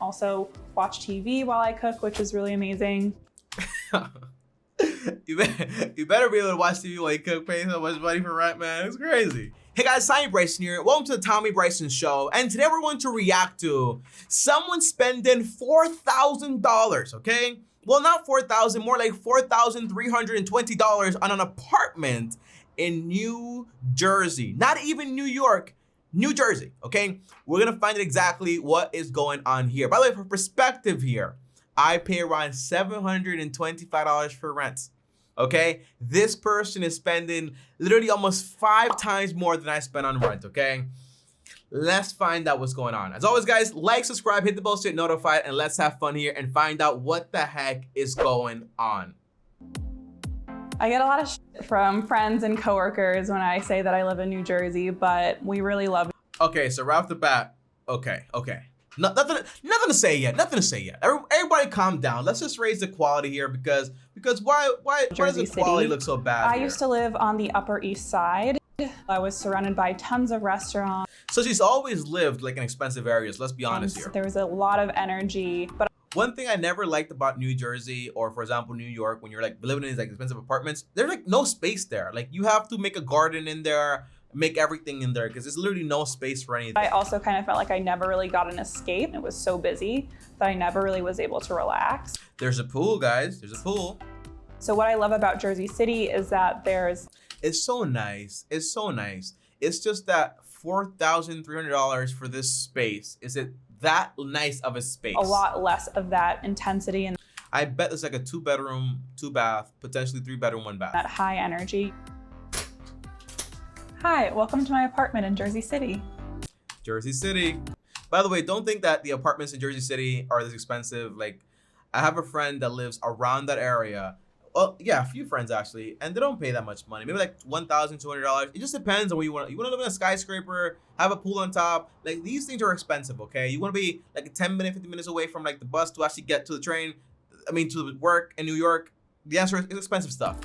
also watch TV while I cook, which is really amazing. You better be able to watch TV while you cook, paying so much money for rent, man. It's crazy. Hey guys, Bryson here. Welcome to the Tommy Bryson Show. And today we're going to react to someone spending $4,000, okay? Well, not $4,000, more like $4,320 on an apartment in New Jersey. Not even New York, New Jersey, okay? We're gonna find out exactly what is going on here. By the way, for perspective here, I pay around $725 for rent, okay? This person is spending literally almost 5 times more than I spend on rent, okay? Let's find out what's going on. As always, guys, like, subscribe, hit the bell to get notified, and let's have fun here and find out what the heck is going on. I get a lot of shit from friends and coworkers when I say that I live in New Jersey, but we really love it. Okay, so right off the bat, okay. Nothing to say yet. Everybody calm down. Let's just raise the quality here because why does the quality look so bad I here? used to live on the Upper East Side. I was surrounded by tons of restaurants. So she's always lived like in expensive areas. Let's be honest here. There was a lot of energy, but one thing I never liked about New Jersey, or for example, New York, when you're like living in these like expensive apartments, there's like no space there. Like you have to make a garden in there, make everything in there because there's literally no space for anything. I also kind of felt like I never really got an escape. It was so busy that I never really was able to relax. There's a pool, guys. There's a pool. So what I love about Jersey City is that it's so nice. It's so nice. It's just that $4,300 for this space. Is it that nice of a space? A lot less of that intensity and I bet it's like a 2-bedroom, 2-bath, potentially 3-bedroom, 1-bath. That high energy. Hi, welcome to my apartment in Jersey City. Jersey City. By the way, don't think that the apartments in Jersey City are this expensive. Like, I have a friend that lives around that area. Well, yeah, a few friends actually, and they don't pay that much money. Maybe like $1,200. It just depends on where you want. You want to live in a skyscraper, have a pool on top. Like these things are expensive, okay? You want to be like a 10-minute, 15 minutes away from like the bus to actually get to the train. I mean, to work in New York. The answer is expensive stuff.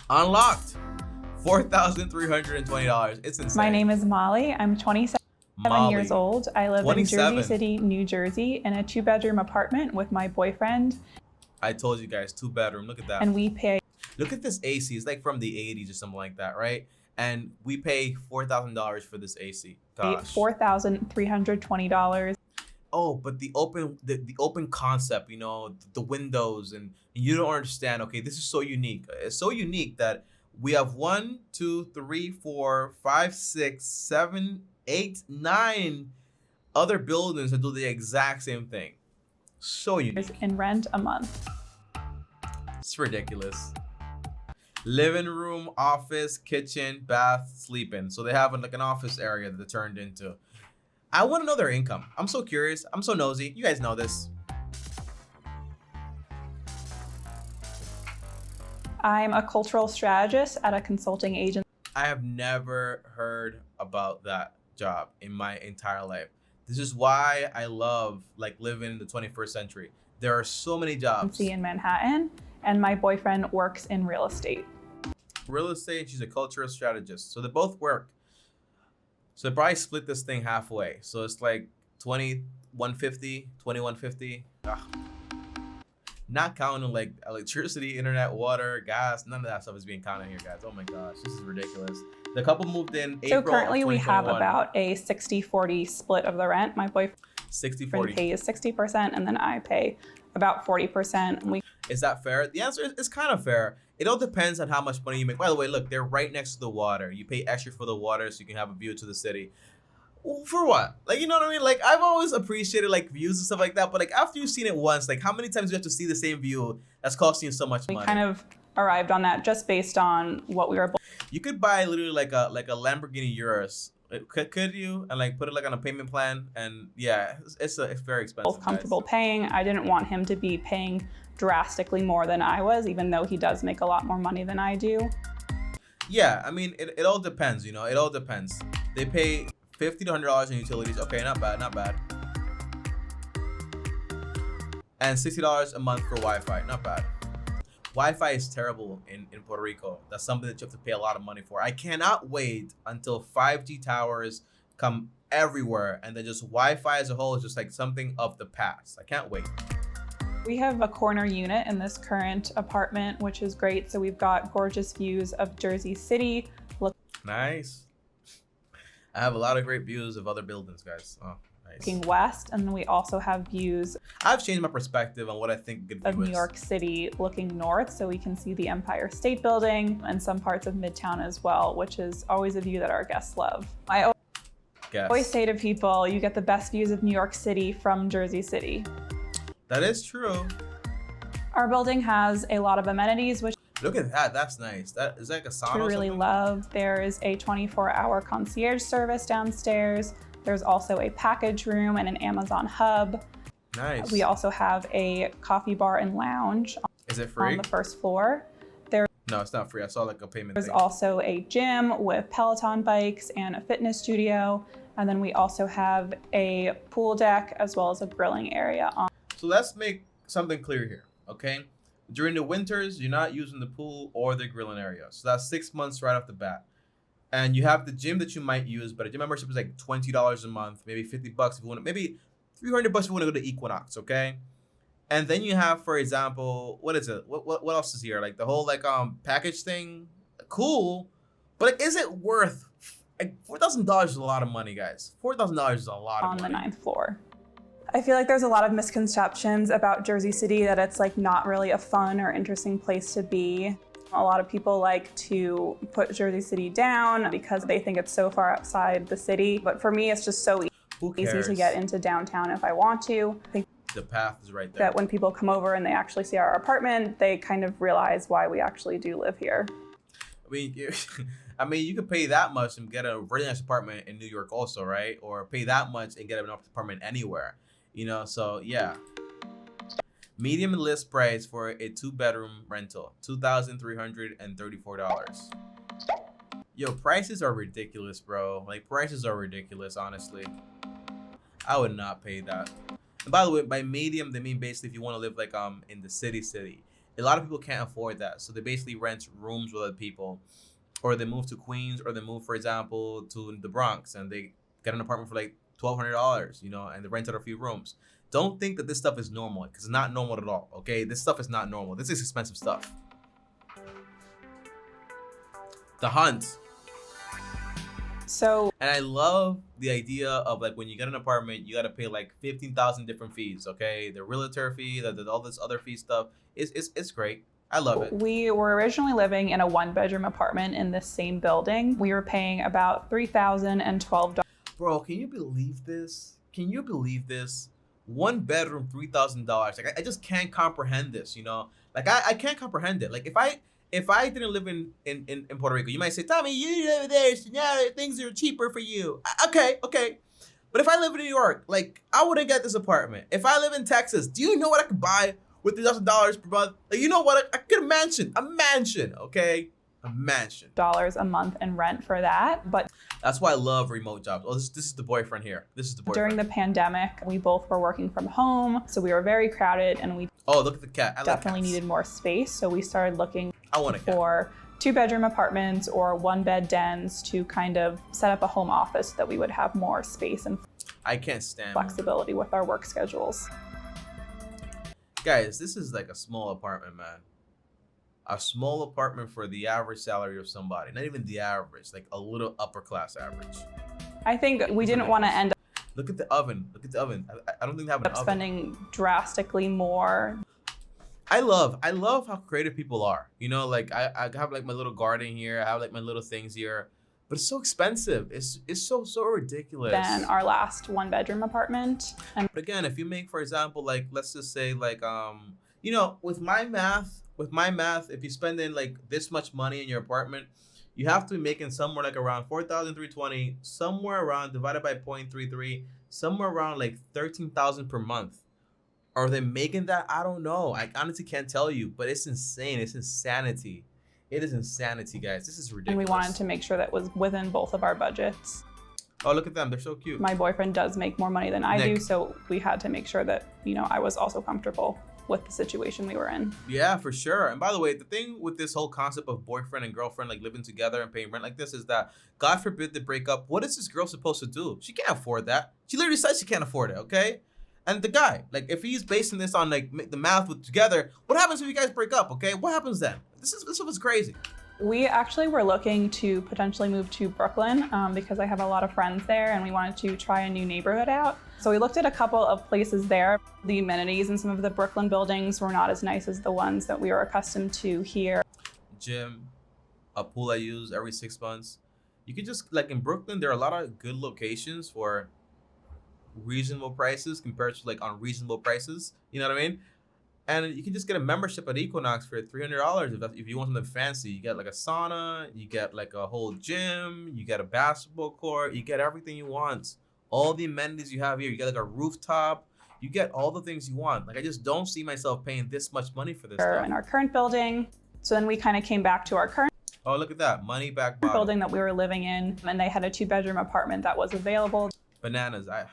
Unlocked, $4,320. It's insane. My name is Molly. I'm 27 years old. I live in Jersey City, New Jersey, in a 2-bedroom apartment with my boyfriend. I told you guys, 2-bedroom. Look at that. And we pay. Look at this AC. It's like from the 80s or something like that, right? And we pay $4,000 for this AC. Gosh. $4,320. Oh, but the open concept, you know, the windows, and you don't understand. Okay, this is so unique. It's so unique that we have 1, 2, 3, 4, 5, 6, 7, 8, 9 other buildings that do the exact same thing. So unique. In rent a month. It's ridiculous. Living room, office, kitchen, bath, sleeping. So they have like an office area that they turned into. I want to know their income. I'm so curious. I'm so nosy. You guys know this. I'm a cultural strategist at a consulting agency. I have never heard about that job in my entire life. This is why I love like living in the 21st century. There are so many jobs. In Manhattan, and my boyfriend works in real estate. Real estate, she's a cultural strategist. So they both work. So they probably split this thing halfway. So it's like $2,150. Not counting like electricity, internet, water, gas. None of that stuff is being counted here, guys. Oh my gosh, this is ridiculous. The couple moved in April. So currently we have about a 60-40 split of the rent. My boyfriend 60-40 pays 60% and then I pay about 40%. Is that fair? The answer is kind of fair. It all depends on how much money you make. By the way, look, they're right next to the water. You pay extra for the water so you can have a view to the city. For what? Like, you know what I mean? Like, I've always appreciated like views and stuff like that, but like after you've seen it once, like how many times do you have to see the same view that's costing you so much money? We kind of arrived on that just based on what we were. You could buy literally like a Lamborghini Urus. Could you? And like put it like on a payment plan, and yeah, it's very expensive. Both comfortable paying. I didn't want him to be paying drastically more than I was, even though he does make a lot more money than I do. Yeah, I mean, it all depends, you know, it all depends. They pay $50 to $100 in utilities. Okay, not bad, not bad. And $60 a month for Wi-Fi, not bad. Wi-Fi is terrible in Puerto Rico. That's something that you have to pay a lot of money for. I cannot wait until 5G towers come everywhere, and then just Wi-Fi as a whole is just like something of the past. I can't wait. We have a corner unit in this current apartment, which is great. So we've got gorgeous views of Jersey City. Nice. I have a lot of great views of other buildings, guys. Oh, nice. Looking west, and then we also have views I've changed my perspective on what I think a good view of New York City looking north, so we can see the Empire State Building and some parts of Midtown as well, which is always a view that our guests love. I always say to people, you get the best views of New York City from Jersey City. That is true. Our building has a lot of amenities, which Look at that, that's nice. That is like a sauna. we really love. There is a 24-hour concierge service downstairs. There's also a package room and an Amazon hub. Nice. We also have a coffee bar and lounge. Is it free? On the first floor. No, it's not free. I saw like a payment There's thing. also a gym with Peloton bikes and a fitness studio. And then we also have a pool deck as well as a grilling area. So let's make something clear here, okay? During the winters, you're not using the pool or the grilling area. So that's 6 months right off the bat. And you have the gym that you might use, but a gym membership is like $20 a month, maybe $50 if you want to, maybe $300 if you want to go to Equinox, okay? And then you have, for example, what is it? What else is here? Like the whole like package thing, cool, but like, is it worth? Like $4,000 is a lot of money, guys. $4,000 is a lot of money. On the 9th floor. I feel like there's a lot of misconceptions about Jersey City, that it's like not really a fun or interesting place to be. A lot of people like to put Jersey City down because they think it's so far outside the city. But for me, it's just so easy to get into downtown if I want to. I think the path is right there. that when people come over and they actually see our apartment, they kind of realize why we actually do live here. I mean, you could pay that much and get a really nice apartment in New York also, right? Or pay that much and get an apartment anywhere, you know? So yeah. Medium list price for a 2-bedroom rental, $2,334. Yo, prices are ridiculous, bro. Like, prices are ridiculous, honestly. I would not pay that. And by the way, by medium, they mean basically if you want to live like in the city. A lot of people can't afford that, so they basically rent rooms with other people, or they move to Queens, or they move, for example, to the Bronx, and they get an apartment for like $1,200, you know, and they rent out a few rooms. Don't think that this stuff is normal, because it's not normal at all, okay? This stuff is not normal. This is expensive stuff. The Hunt. So, and I love the idea of like when you get an apartment, you got to pay like 15,000 different fees, okay? The realtor fee, all this other fee stuff. It's great. I love it. We were originally living in a 1-bedroom apartment in this same building. We were paying about $3,012. Bro, can you believe this? Can you believe this? 1 bedroom, $3,000. Like I just can't comprehend this, you know? Like I can't comprehend it. Like if I didn't live in Puerto Rico, you might say, Tommy, you live there, so now things are cheaper for you. Okay. But if I live in New York, like I wouldn't get this apartment. If I live in Texas, do you know what I could buy with $3,000 per month? Like, you know what? I could a mansion, okay? A mansion. Dollars a month in rent for that. But that's why I love remote jobs. Oh, this is the boyfriend here. This is the boyfriend. During the pandemic, we both were working from home, so we were very crowded, and we look at the cat. I definitely like needed more space. So we started looking for 2-bedroom apartments or 1-bed dens to kind of set up a home office so that we would have more space and I can't stand flexibility with our work schedules. Guys, this is like a small apartment, man. A small apartment for the average salary of somebody. Not even the average, like a little upper class average. I think we didn't want to end up. Look at the oven. I don't think they have an oven. Spending drastically more. I love how creative people are. You know, like I have like my little garden here. I have like my little things here. But it's so expensive. It's so ridiculous. Than our last 1-bedroom apartment. But again, if you make, for example, like let's just say like you know, with my math, if you spend in like this much money in your apartment, you have to be making somewhere like around $4,320, somewhere around divided by 0.33, somewhere around like $13,000 per month. Are they making that? I don't know. I honestly can't tell you, but it's insane. It's insanity. It is insanity, guys. This is ridiculous. And we wanted to make sure that was within both of our budgets. Oh, look at them. They're so cute. My boyfriend does make more money than I do, so we had to make sure that, you know, I was also comfortable. with the situation we were in. Yeah, for sure. And by the way, the thing with this whole concept of boyfriend and girlfriend like living together and paying rent like this is that, God forbid they break up, what is this girl supposed to do? She can't afford that. She literally says she can't afford it, okay? And the guy, like, if he's basing this on like the math with together, what happens if you guys break up, okay? What happens then? This stuff is crazy. We actually were looking to potentially move to Brooklyn because I have a lot of friends there and we wanted to try a new neighborhood out. So we looked at a couple of places there. The amenities in some of the Brooklyn buildings were not as nice as the ones that we were accustomed to here. Gym, a pool I use every 6 months. You could just, like in Brooklyn, there are a lot of good locations for reasonable prices compared to like unreasonable prices. You know what I mean? And you can just get a membership at Equinox for $300 if you want something fancy. You get like a sauna, you get like a whole gym, you get a basketball court, you get everything you want. All the amenities you have here. You get like a rooftop. You get all the things you want. Like, I just don't see myself paying this much money for this stuff. In our current building. So then we kind of came back to our current Oh, look at that. Money back bottom. building that we were living in, and they had a 2-bedroom apartment that was available. Bananas. I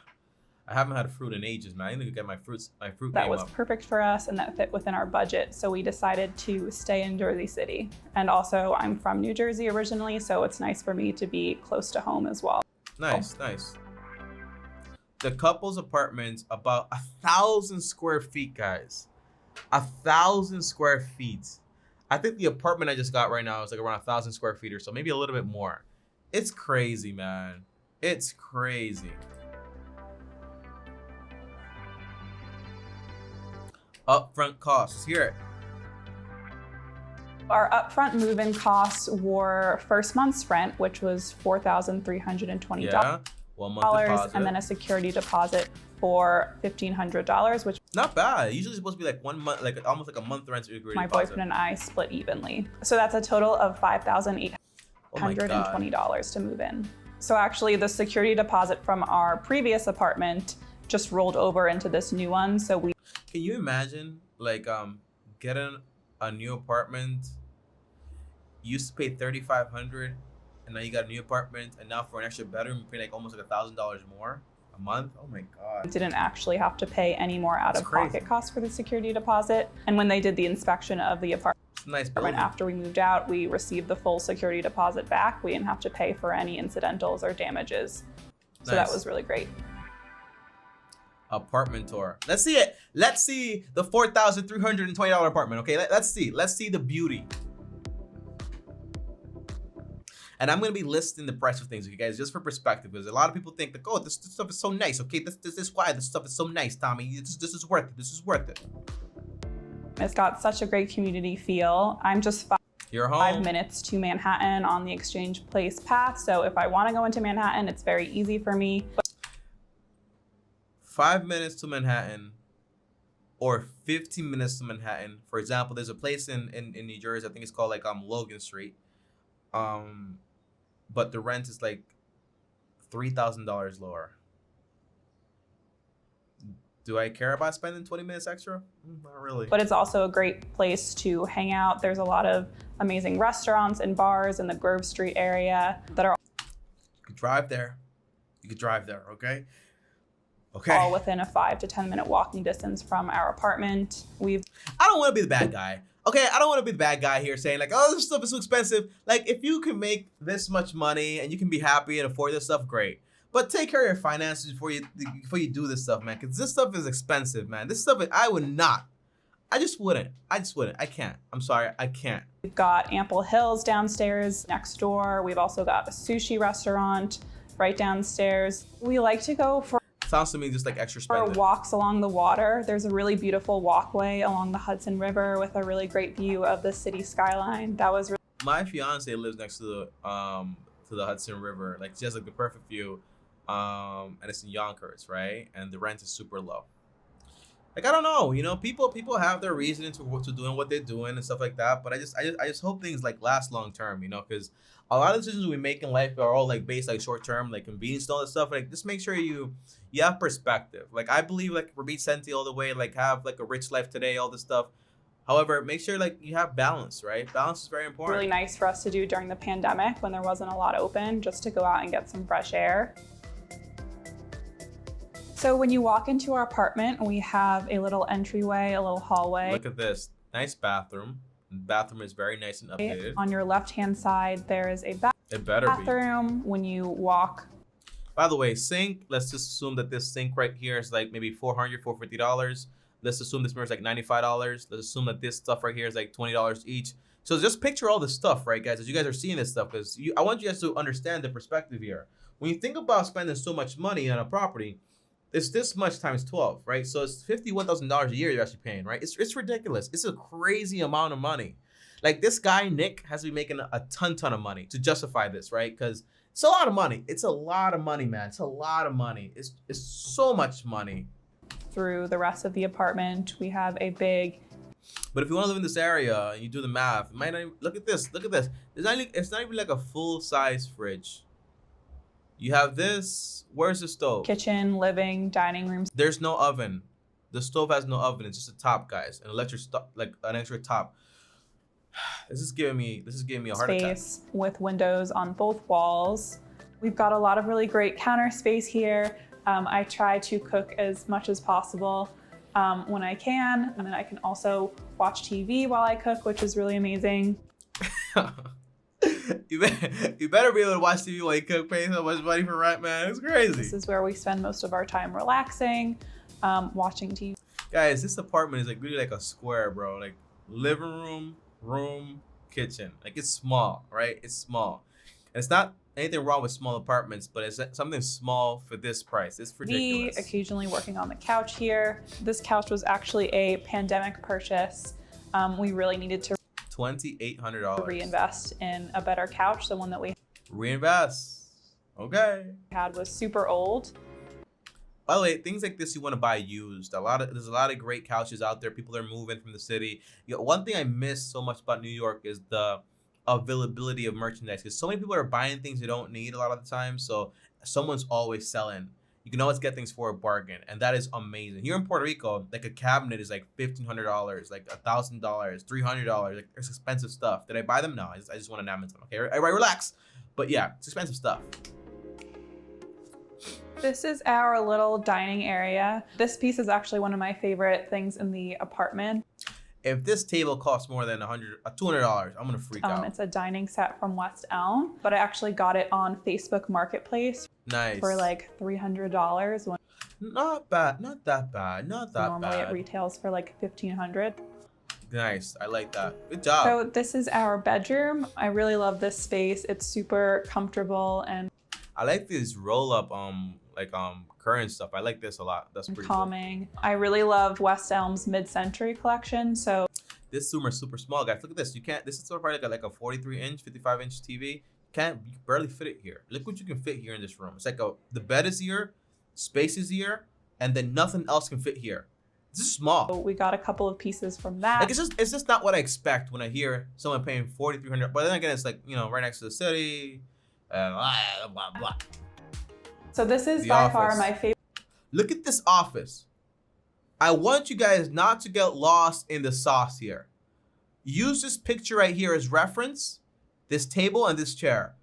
haven't had fruit in ages, man. I need to get my fruit That game was up. perfect for us and that fit within our budget. So we decided to stay in Jersey City. And also I'm from New Jersey originally, so it's nice for me to be close to home as well. Nice, nice. The couple's apartment's about 1,000 square feet, guys. 1,000 square feet. I think the apartment I just got right now is like around 1,000 square feet or so, maybe a little bit more. It's crazy, man. It's crazy. Upfront costs. Hear it. Our upfront move-in costs were first month's rent, which was $4,320. Yeah. 1 month deposit. And then a security deposit for $1,500, which not bad. Usually it's supposed to be like 1 month, like almost like a month rent security my deposit. boyfriend and I split evenly. So that's a total of $5,820 to move in. So actually the security deposit from our previous apartment just rolled over into this new one. So we Can you imagine like getting a new apartment? You used to pay $3,500 and now you got a new apartment, and now for an extra bedroom you pay like almost like $1,000 more a month. Oh my God. didn't actually have to pay any more out-of-pocket costs for the security deposit. And when they did the inspection of the apartment It's a nice building. after we moved out, we received the full security deposit back. We didn't have to pay for any incidentals or damages. So that was really great. Apartment tour. Let's see it. Let's see the $4,320 apartment. Okay, let's see. Let's see the beauty. And I'm gonna be listing the price of things, okay, guys, just for perspective, because a lot of people think like, oh, this stuff is so nice. Okay, this is why this stuff is so nice, Tommy. This is worth it. This is worth it. It's got such a great community feel. I'm just You're home. 5 minutes to Manhattan on the Exchange Place path. So if I want to go into Manhattan, it's very easy for me. 5 minutes to Manhattan or 15 minutes to Manhattan. For example, there's a place in New Jersey, I think it's called like Logan Street. But the rent is like $3,000 lower. Do I care about spending 20 minutes extra? Not really. But it's also a great place to hang out. There's a lot of amazing restaurants and bars in the Grove Street area that are You could drive there. You could drive there, okay? Okay. all within a 5 to 10 minute walking distance from our apartment. I don't want to be the bad guy. Okay, I don't want to be the bad guy here saying like, oh, this stuff is so expensive. Like, if you can make this much money and you can be happy and afford this stuff, great. But take care of your finances before you do this stuff, man. Because this stuff is expensive, man. This stuff, I would not. I just wouldn't. I can't. I'm sorry, I can't. We've got Ample Hills downstairs next door. We've also got a sushi restaurant right downstairs. We like to go for Sounds to me just like extra spending. walks along the water. There's a really beautiful walkway along the Hudson River with a really great view of the city skyline. That was really My fiance lives next to the Hudson River. Like, she has like the perfect view. And it's in Yonkers, right? And the rent is super low. Like, I don't know, you know, people have their reasoning to doing what they're doing and stuff like that. But I just hope things like last long term, you know, because a lot of decisions we make in life are all like based like short term, like convenience and all that stuff. Like, just make sure you have perspective. Like, I believe like Rabit Senti all the way, like have like a rich life today, all this stuff. However, make sure like you have balance, right? Balance is very important. really nice for us to do during the pandemic when there wasn't a lot open, just to go out and get some fresh air. So when you walk into our apartment, we have a little entryway, a little hallway. Look at this. Nice bathroom. The bathroom is very nice and updated. On your left-hand side, there is a It better bathroom. When you walk. By the way, sink, let's just assume that this sink right here is like maybe $400, $450. Let's assume this mirror is like $95. Let's assume that this stuff right here is like $20 each. So just picture all this stuff, right, guys, as you guys are seeing this stuff, because I want you guys to understand the perspective here. When you think about spending so much money on a property, it's this much times 12, right? So it's $51,000 a year you're actually paying, right? It's ridiculous. It's a crazy amount of money. Like this guy, Nick, has to be making a ton of money to justify this, right? Because it's a lot of money. It's a lot of money, man. It's a lot of money. It's so much money. Through the rest of the apartment, we have a big. But if you want to live in this area and you do the math, it might not even, look at this. Look at this. It's not even like a full-size fridge. You have this. Where's the stove? Kitchen, living, dining room. There's no oven. The stove has no oven. It's just a top, guys. An electric like an extra top. This is giving me a heart attack. Space with windows on both walls. We've got a lot of really great counter space here. I try to cook as much as possible when I can, and then I can also watch TV while I cook, which is really amazing. You better be able to watch TV while you cook, paying so much money for rent, man. It's crazy. This is where we spend most of our time relaxing, watching TV. Guys, this apartment is like really like a square, bro. Like living room, kitchen. Like it's small, right? It's small. And it's not anything wrong with small apartments, but it's something small for this price. It's ridiculous. Occasionally working on the couch here. This couch was actually a pandemic purchase. We really needed to $2,800. reinvest in a better couch. The one that we reinvest. Okay. had was super old. By the way, things like this you want to buy used. There's a lot of great couches out there. People are moving from the city. One thing I miss so much about New York is the availability of merchandise, because so many people are buying things they don't need a lot of the time. So someone's always selling. You can always get things for a bargain, and that is amazing. Here in Puerto Rico, like a cabinet is like $1,500, like $1,000, $300. Like it's expensive stuff. Did I buy them? No, I just want to name them. Okay, everybody relax. But yeah, it's expensive stuff. This is our little dining area. This piece is actually one of my favorite things in the apartment. If this table costs more than $200, I'm gonna freak out. It's a dining set from West Elm, but I actually got it on Facebook Marketplace. Nice. For like $300. Not bad. Not that bad. Not that normally bad. It retails for like $1,500. Nice. I like that. Good job. So this is our bedroom. I really love this space. It's super comfortable and I like this roll-up current stuff. I like this a lot. That's pretty calming. Cool. I really love West Elm's mid-century collection. So this room is super small, guys. Look at this. This is probably like a 43-inch, 55-inch TV. You barely fit it here. Look what you can fit here in this room. It's like the bed is here, space is here, and then nothing else can fit here. This is small. We got a couple of pieces from that. Like it's just not what I expect when I hear someone paying $4,300. But then again, it's like, right next to the city. Blah, blah, blah. So this is by far my favorite. Look at this office. I want you guys not to get lost in the sauce here. Use this picture right here as reference. This table and this chair.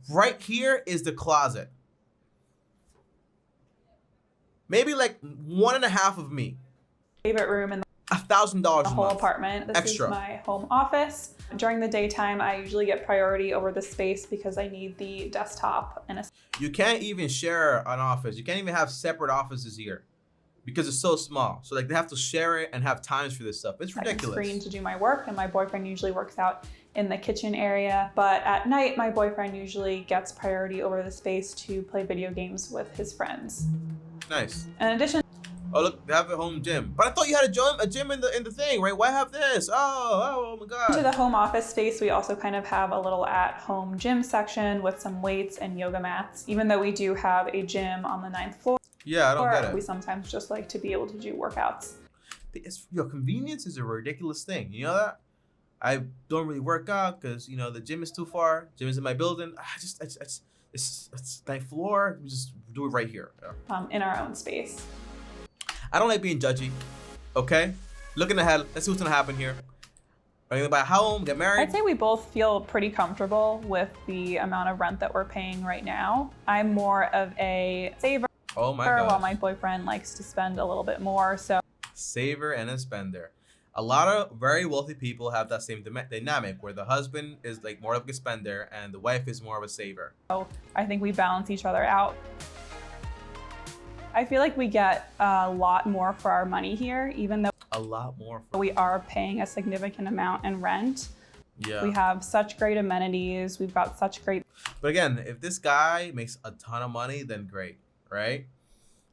Right here is the closet. Maybe like 1.5 of me. Favorite room in $1,000 the whole apartment. This extra. is my home office. During the daytime, I usually get priority over the space because I need the desktop and a. You can't even share an office. You can't even have separate offices here because it's so small. So like they have to share it and have times for this stuff. It's ridiculous. Screen to do my work, and my boyfriend usually works out in the kitchen area. But at night, my boyfriend usually gets priority over the space to play video games with his friends. Nice. In addition. Oh look, they have a home gym. But I thought you had a gym in the thing, right? Why have this? Oh my God. To the home office space, we also kind of have a little at-home gym section with some weights and yoga mats. Even though we do have a gym on the 9th floor. Yeah, I don't get it. We sometimes just like to be able to do workouts. Your convenience is a ridiculous thing. You know that? I don't really work out because the gym is too far. Gym is in my building. It's 9th floor. We just do it right here. Yeah. In our own space. I don't like being judgy, okay? Looking ahead, let's see what's gonna happen here. Are you gonna buy a home, get married? I'd say we both feel pretty comfortable with the amount of rent that we're paying right now. I'm more of a saver. Oh my while gosh. my boyfriend likes to spend a little bit more. So Saver and a spender. A lot of very wealthy people have that same dynamic where the husband is like more of a spender and the wife is more of a saver. I think we balance each other out. I feel like we get a lot more for our money here, even though A lot more. For we are paying a significant amount in rent. yeah. We have such great amenities. We've got such great But again, if this guy makes a ton of money, then great, right?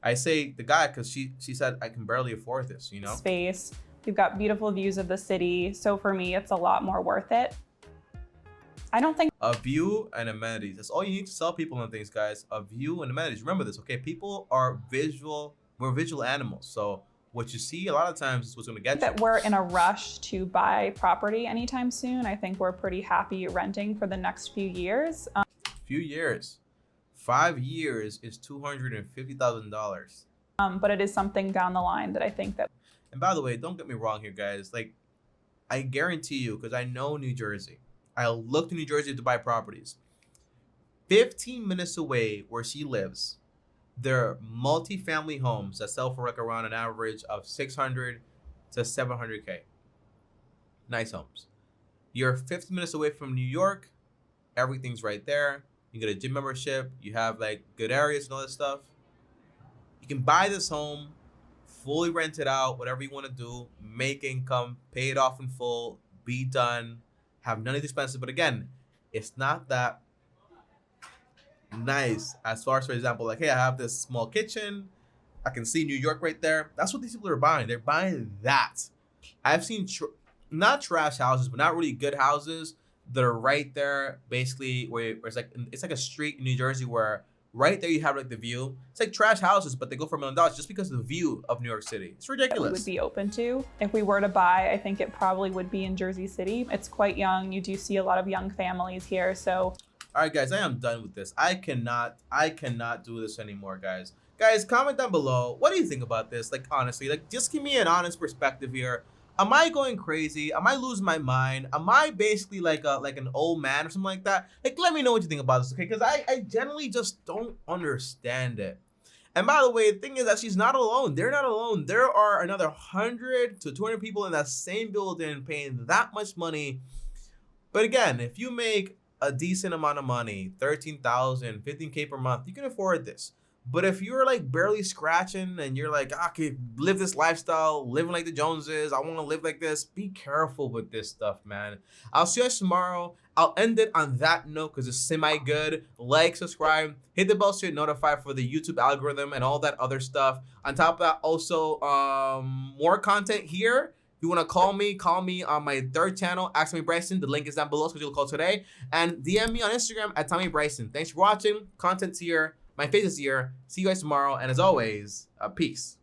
I say the guy because she said I can barely afford this, you know? space. We've got beautiful views of the city. So for me, it's a lot more worth it. I don't think A view and amenities. That's all you need to sell people on things, guys. A view and amenities. Remember this, okay? People are visual. We're visual animals. So what you see a lot of times is what's going to get you. that we're in a rush to buy property anytime soon. I think we're pretty happy renting for the next few years. Few years. 5 years is $250,000. But it is something down the line that I think that And by the way, don't get me wrong here, guys. Like, I guarantee you, because I know New Jersey. I looked to New Jersey to buy properties. 15 minutes away where she lives, there are multi-family homes that sell for like around an average of 600 to 700K. Nice homes. You're 15 minutes away from New York. Everything's right there. You get a gym membership. You have like good areas and all that stuff. You can buy this home, fully rent it out, whatever you want to do, make income, pay it off in full, be done, have none of the expenses. But again, it's not that nice as far as, for example, like, hey, I have this small kitchen. I can see New York right there. That's what these people are buying. They're buying that. I've seen not trash houses, but not really good houses that are right there, basically, where it's like a street in New Jersey where right there you have like the view. It's like trash houses, but they go for $1 million just because of the view of New York City. It's ridiculous. we would be open to. If we were to buy, I think it probably would be in Jersey City. It's quite young. You do see a lot of young families here. So All right, guys, I am done with this. I cannot do this anymore, guys. Guys, comment down below. What do you think about this? Like, honestly, like, just give me an honest perspective here. Am I going crazy? Am I losing my mind? Am I basically like an old man or something like that? Like, let me know what you think about this, okay? Because I generally just don't understand it. And by the way, the thing is that she's not alone. They're not alone. There are another 100 to 200 people in that same building paying that much money. But again, if you make a decent amount of money, 13,000, 15K per month, you can afford this. But if you're like barely scratching and you're like, I could live this lifestyle, living like the Joneses, I want to live like this, be careful with this stuff, man. I'll see you guys tomorrow. I'll end it on that note because it's semi-good. Like, subscribe, hit the bell so you're notified for the YouTube algorithm and all that other stuff. On top of that, also, more content here. If you want to call me on my third channel, Ask Me Bryson. The link is down below, so you'll call today. And DM me on Instagram at Tommy Bryson. Thanks for watching. Content's here. My face is here. See you guys tomorrow. And as always, peace.